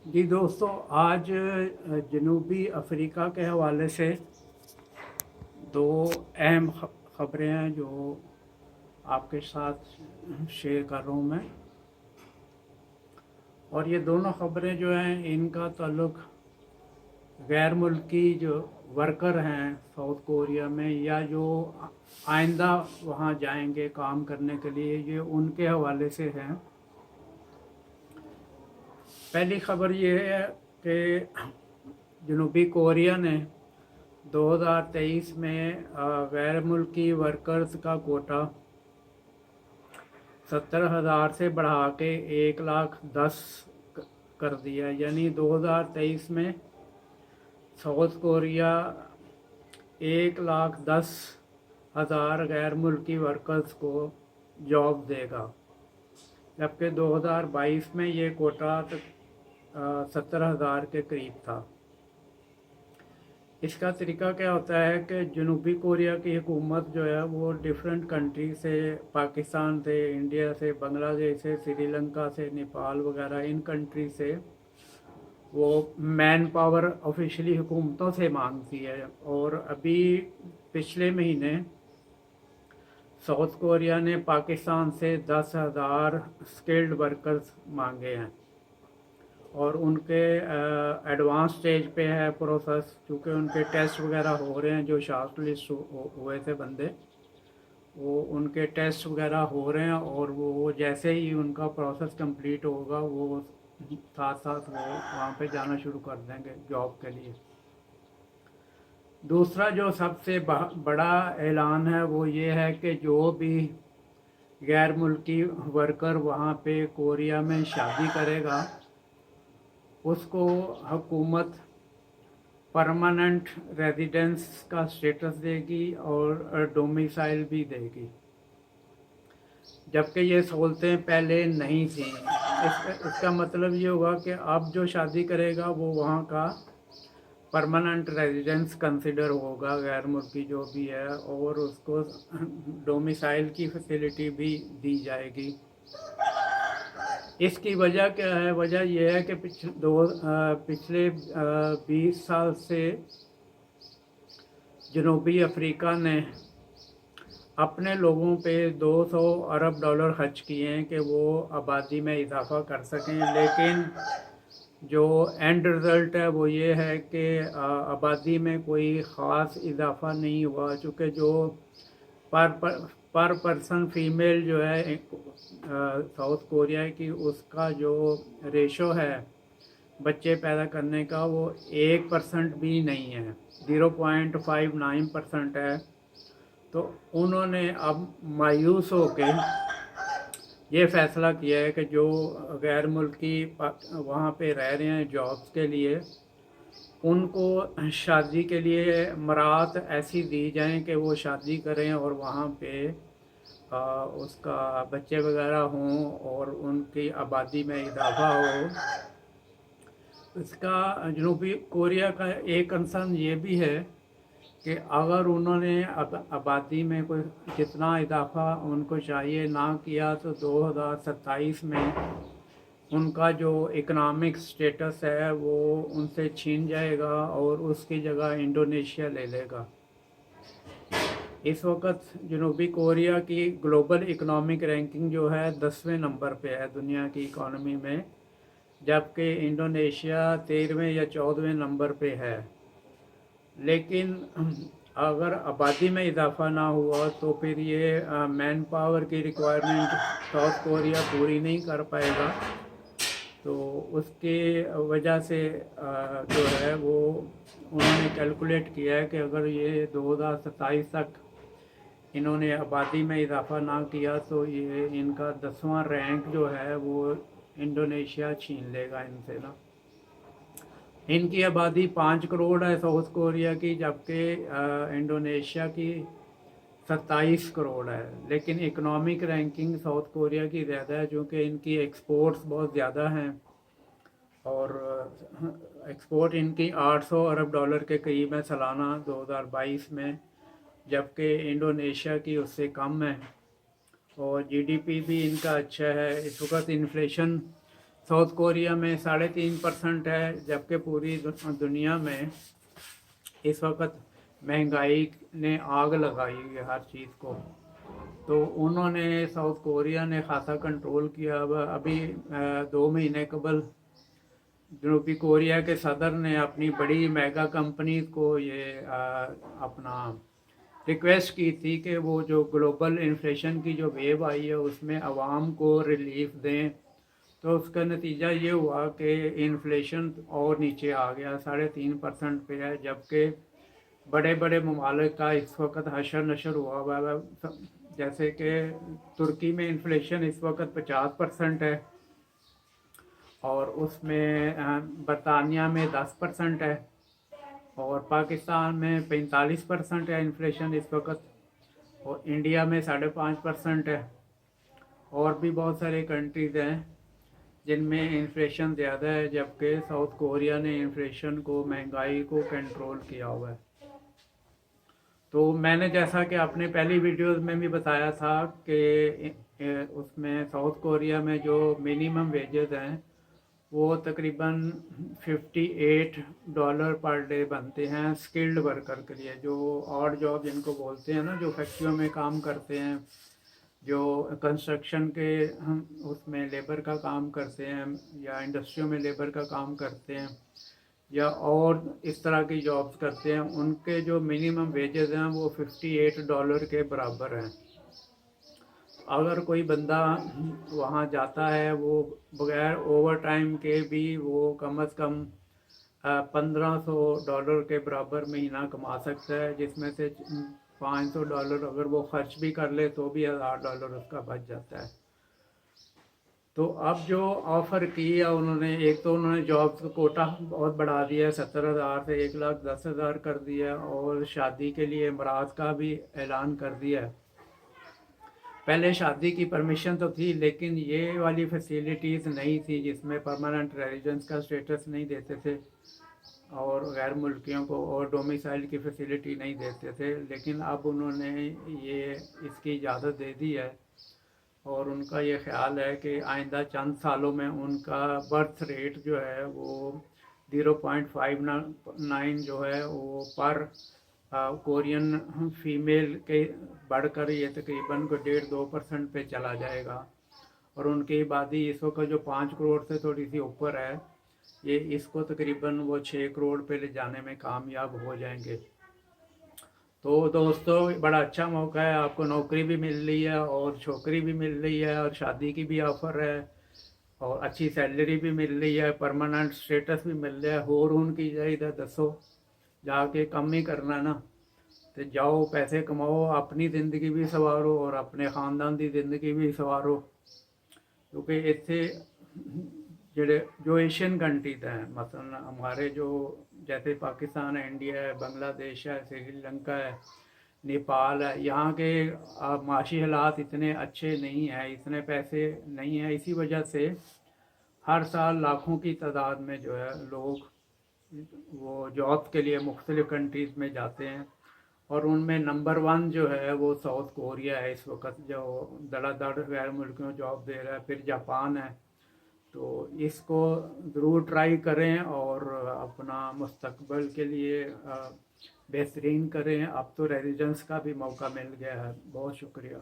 जी दोस्तों, आज जनूबी अफ्रीका के हवाले से दो अहम ख़बरें हैं जो आपके साथ शेयर कर रहा हूँ मैं। और ये दोनों ख़बरें जो हैं इनका ताल्लुक़ गैर मुल्की जो वर्कर हैं साउथ कोरिया में, या जो आइंदा वहाँ जाएंगे काम करने के लिए, ये उनके हवाले से हैं। पहली ख़बर ये है कि जनूबी कोरिया ने 2023 में गैर मुल्की वर्कर्स का कोटा 70,000 से बढ़ा के 1,10,000 कर दिया। यानी 2023 में साउथ कोरिया 1,10,000 गैर मुल्की वर्कर्स को जॉब देगा, जबकि 2022 में ये कोटा 70,000 के करीब था। इसका तरीका क्या होता है कि जनूबी कोरिया की हुकूमत जो है वो डिफरेंट कंट्री से, पाकिस्तान से, इंडिया से, बांग्लादेश से, श्रीलंका से, नेपाल वगैरह इन कंट्री से वो मैन पावर ऑफिशियली हुकूमतों से मांगती है। और अभी पिछले महीने साउथ कोरिया ने पाकिस्तान से 10,000 स्किल्ड वर्कर्स मांगे हैं और उनके एडवांस स्टेज पे है प्रोसेस, चूँकि उनके टेस्ट वगैरह हो रहे हैं। जो शॉर्ट लिस्ट हुए थे बंदे, वो उनके टेस्ट वगैरह हो रहे हैं और वो जैसे ही उनका प्रोसेस कंप्लीट होगा वो साथ साथ वो वहाँ पे जाना शुरू कर देंगे जॉब के लिए। दूसरा जो सबसे बड़ा ऐलान है वो ये है कि जो भी गैर मुल्की वर्कर वहाँ पे कोरिया में शादी करेगा उसको हुकूमत परमानेंट रेजिडेंस का स्टेटस देगी और डोमिसाइल भी देगी, जबकि ये सहूलतें पहले नहीं थी। इसका मतलब ये हुआ कि अब जो शादी करेगा वो वहाँ का परमानेंट रेजिडेंस कंसिडर होगा, गैर मुल्की जो भी है, और उसको डोमिसाइल की फैसिलिटी भी दी जाएगी। इसकी वजह क्या है? वजह यह है कि पिछले 20 साल से जनूबी अफ्रीका ने अपने लोगों पे 200 अरब डॉलर खर्च किए हैं कि वो आबादी में इजाफा कर सकें, लेकिन जो एंड रिज़ल्ट है वो ये है कि आबादी में कोई ख़ास इजाफा नहीं हुआ, चूँकि जो पर पर्सन फीमेल जो है साउथ कोरिया की, उसका जो रेशो है बच्चे पैदा करने का वो 1% भी नहीं है, 0.59% है। तो उन्होंने अब मायूस होकर ये फ़ैसला किया है कि जो गैर मुल्की वहाँ पे रह रहे हैं जॉब्स के लिए, उनको शादी के लिए मरात ऐसी दी जाएं कि वो शादी करें और वहाँ पे उसका बच्चे वगैरह हों और उनकी आबादी में इजाफा हो। इसका जनूबी कोरिया का एक कंसर्न ये भी है कि अगर उन्होंने आबादी में कोई जितना इजाफा उनको चाहिए ना किया तो 2027 में उनका जो इकनॉमिक स्टेटस है वो उनसे छीन जाएगा और उसकी जगह इंडोनेशिया ले लेगा। इस वक्त जनूबी कोरिया की ग्लोबल इकनॉमिक रैंकिंग जो है 10वें नंबर पे है दुनिया की इकॉनमी में, जबकि इंडोनेशिया 13वें या 14वें नंबर पे है। लेकिन अगर आबादी में इजाफा ना हुआ तो फिर ये मैन पावर की रिक्वायरमेंट साउथ कोरिया पूरी नहीं कर पाएगा। तो उसकी वजह से जो है वो उन्होंने कैलकुलेट किया है कि अगर ये 2027 तक इन्होंने आबादी में इजाफा ना किया तो ये इनका 10वां रैंक जो है वो इंडोनेशिया छीन लेगा इनसे ना। इनकी आबादी 5 करोड़ है साउथ कोरिया की, जबकि इंडोनेशिया की 27 करोड़ है। लेकिन इकोनॉमिक रैंकिंग साउथ कोरिया की ज़्यादा है, क्योंकि इनकी एक्सपोर्ट्स बहुत ज़्यादा हैं और एक्सपोर्ट इनकी 800 अरब डॉलर के करीब है सालाना 2022 में, जबकि इंडोनेशिया की उससे कम है। और जीडीपी भी इनका अच्छा है। इस वक्त इन्फ्लेशन साउथ कोरिया में 3.5% है, जबकि पूरी दुनिया में इस वक्त महंगाई ने आग लगाई है हर चीज़ को। तो उन्होंने साउथ कोरिया ने खासा कंट्रोल किया। अभी 2 महीने कबल जनूबी कोरिया के सदर ने अपनी बड़ी मेगा कंपनी को ये अपना रिक्वेस्ट की थी कि वो जो ग्लोबल इन्फ्लेशन की जो वेव आई है उसमें आवाम को रिलीफ दें। तो उसका नतीजा ये हुआ कि इन्फ्लेशन और नीचे आ गया, 3.5% पे है, जबकि बड़े बड़े ममालिक का इस वक्त हशर नशर हुआ है। जैसे कि तुर्की में इन्फ्लेशन इस वक्त 50% है, और उसमें बरतानिया में 10% है, और पाकिस्तान में 45% है इन्फ्लेशन इस वक्त, और इंडिया में 5.5% है। और भी बहुत सारे कंट्रीज़ हैं जिनमें इन्फ्लेशन ज़्यादा है, जबकि साउथ कोरिया ने इन्फ्लेशन को, महंगाई को कंट्रोल किया हुआ है। तो मैंने जैसा कि अपने पहली वीडियोस में भी बताया था कि उसमें साउथ कोरिया में जो मिनिमम वेजेस हैं वो तकरीबन $58 पर डे बनते हैं स्किल्ड वर्कर के लिए, जो ऑड जॉब जिनको बोलते हैं ना, जो फैक्ट्रियों में काम करते हैं, जो कंस्ट्रक्शन के हम उसमें लेबर का काम करते हैं, या इंडस्ट्रियों में लेबर का काम करते हैं, या और इस तरह की जॉब्स करते हैं, उनके जो मिनिमम वेजेस हैं वो $58 के बराबर हैं। अगर कोई बंदा वहाँ जाता है वो बगैर ओवर टाइम के भी वो कम से कम $1500 के बराबर महीना कमा सकता है, जिसमें से $500 अगर वो खर्च भी कर ले तो भी $1000 उसका बच जाता है। तो अब जो ऑफ़र किया उन्होंने, एक तो उन्होंने जॉब्स का कोटा बहुत बढ़ा दिया है, 70,000 से 1,10,000 कर दिया, और शादी के लिए बारात का भी ऐलान कर दिया है। पहले शादी की परमिशन तो थी, लेकिन ये वाली फैसिलिटीज़ नहीं थी जिसमें परमानेंट रेजिडेंस का स्टेटस नहीं देते थे और गैर मुल्कियों को और डोमिसाइल की फैसिलिटी नहीं देते थे। लेकिन अब उन्होंने ये इसकी इजाज़त दे दी है, और उनका ये ख्याल है कि आइंदा चंद सालों में उनका बर्थ रेट जो है वो 0.59 जो है वो पर कोरियन फीमेल के बढ़कर ये तकरीबन 1.5-2% पे चला जाएगा। और उनकी आबादी इस वक्त जो 5 करोड़ से थोड़ी सी ऊपर है, ये इसको तकरीबन वो 6 करोड़ पे ले जाने में कामयाब हो जाएंगे। तो दोस्तों, बड़ा अच्छा मौका है, आपको नौकरी भी मिल रही है और छोकरी भी मिल रही है और शादी की भी ऑफ़र है और अच्छी सैलरी भी मिल रही है, परमानेंट स्टेटस भी मिल रहा है। होर उनकी चाहिए दसो, जाके कम ही करना ना, तो जाओ पैसे कमाओ, अपनी ज़िंदगी भी संवारो और अपने ख़ानदान की ज़िंदगी भी संवारो। क्योंकि इतने जो एशियन कंट्रीज हैं, मसलन हमारे जो जैसे पाकिस्तान है, इंडिया है, बांग्लादेश है, श्रीलंका है, नेपाल है, यहाँ के माशी हालात इतने अच्छे नहीं हैं, इतने पैसे नहीं हैं। इसी वजह से हर साल लाखों की तादाद में जो है लोग वो जॉब के लिए मुख्तलिफ़ कंट्रीज़ में जाते हैं, और उनमें नंबर 1 जो है वो साउथ कोरिया है इस वक्त, जो धड़ाधड़ गैर मुल्कियों जॉब दे रहा है। फिर जापान है। तो इसको ज़रूर ट्राई करें और अपना मुस्तकबिल के लिए बेहतरीन करें। अब तो रेजिडेंस का भी मौका मिल गया है। बहुत शुक्रिया।